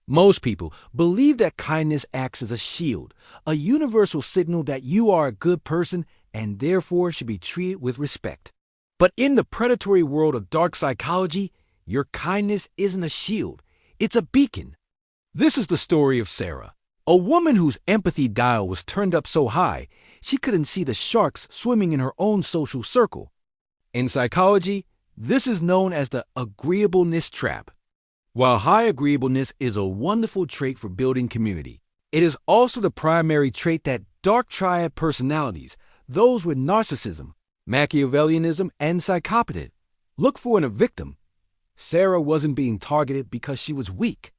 Most people believe that kindness acts as a shield, a universal signal that you are a good person and therefore should be treated with respect. But in the predatory world of dark psychology, your kindness isn't a shield, it's a beacon. This is the story of Sarah, a woman whose empathy dial was turned up so high she couldn't see the sharks swimming in her own social circle. In psychology, this is known as the agreeableness trap. While high agreeableness is a wonderful trait for building community, it is also the primary trait that dark triad personalities, those with narcissism, Machiavellianism, and psychopathy, look for in a victim. Sarah wasn't being targeted because she was weak.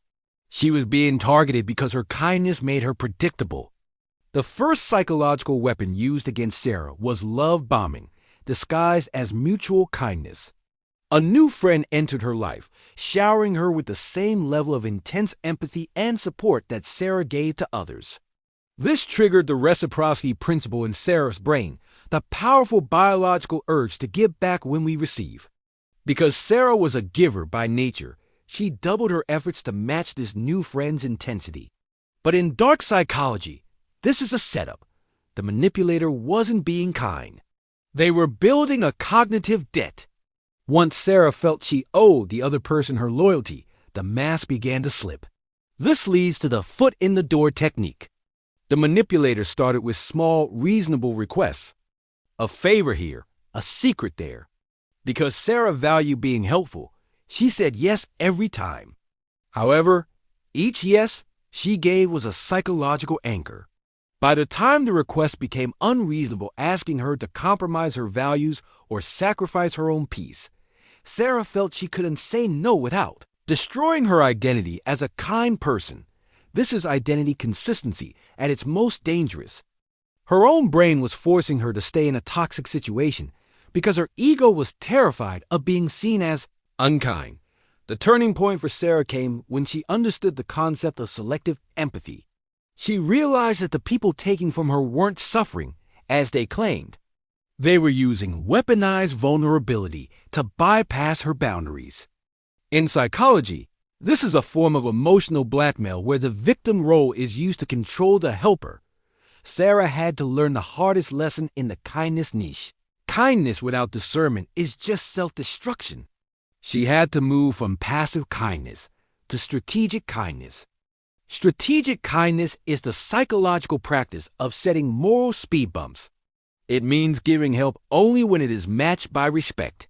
She was being targeted because her kindness made her predictable. The first psychological weapon used against Sarah was love bombing, disguised as mutual kindness. A new friend entered her life, showering her with the same level of intense empathy and support that Sarah gave to others. This triggered the reciprocity principle in Sarah's brain, the powerful biological urge to give back when we receive. Because Sarah was a giver by nature, she doubled her efforts to match this new friend's intensity. But in dark psychology, this is a setup. The manipulator wasn't being kind. They were building a cognitive debt. Once Sarah felt she owed the other person her loyalty, the mask began to slip. This leads to the foot in the door technique. The manipulator started with small, reasonable requests. A favor here, a secret there. Because Sarah valued being helpful, she said yes every time. However, each yes she gave was a psychological anchor. By the time the request became unreasonable, asking her to compromise her values or sacrifice her own peace, Sarah felt she couldn't say no without destroying her identity as a kind person. This is identity consistency at its most dangerous. Her own brain was forcing her to stay in a toxic situation because her ego was terrified of being seen as unkind. The turning point for Sarah came when she understood the concept of selective empathy. She realized that the people taking from her weren't suffering, as they claimed. They were using weaponized vulnerability to bypass her boundaries. In psychology, this is a form of emotional blackmail where the victim role is used to control the helper. Sarah had to learn the hardest lesson in the kindness niche. Kindness without discernment is just self-destruction. She had to move from passive kindness to strategic kindness. Strategic kindness is the psychological practice of setting moral speed bumps. It means giving help only when it is matched by respect.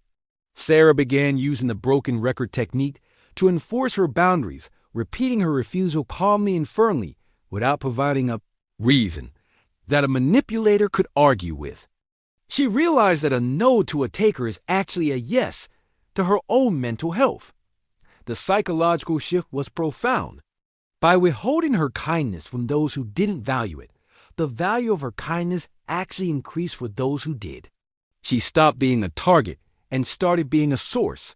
Sarah began using the broken record technique to enforce her boundaries, repeating her refusal calmly and firmly without providing a reason that a manipulator could argue with. She realized that a no to a taker is actually a yes to her own mental health. The psychological shift was profound. By withholding her kindness from those who didn't value it, the value of her kindness actually increased for those who did. She stopped being a target and started being a source.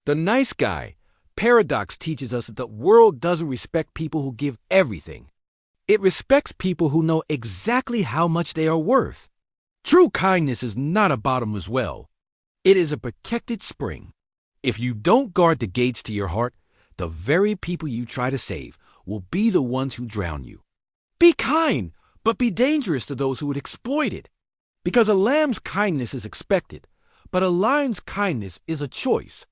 The nice guy paradox teaches us that the world doesn't respect people who give everything. It respects people who know exactly how much they are worth. True kindness is not a bottomless well. It is a protected spring. If you don't guard the gates to your heart, the very people you try to save will be the ones who drown you. Be kind, but be dangerous to those who would exploit it. Because a lamb's kindness is expected, but a lion's kindness is a choice.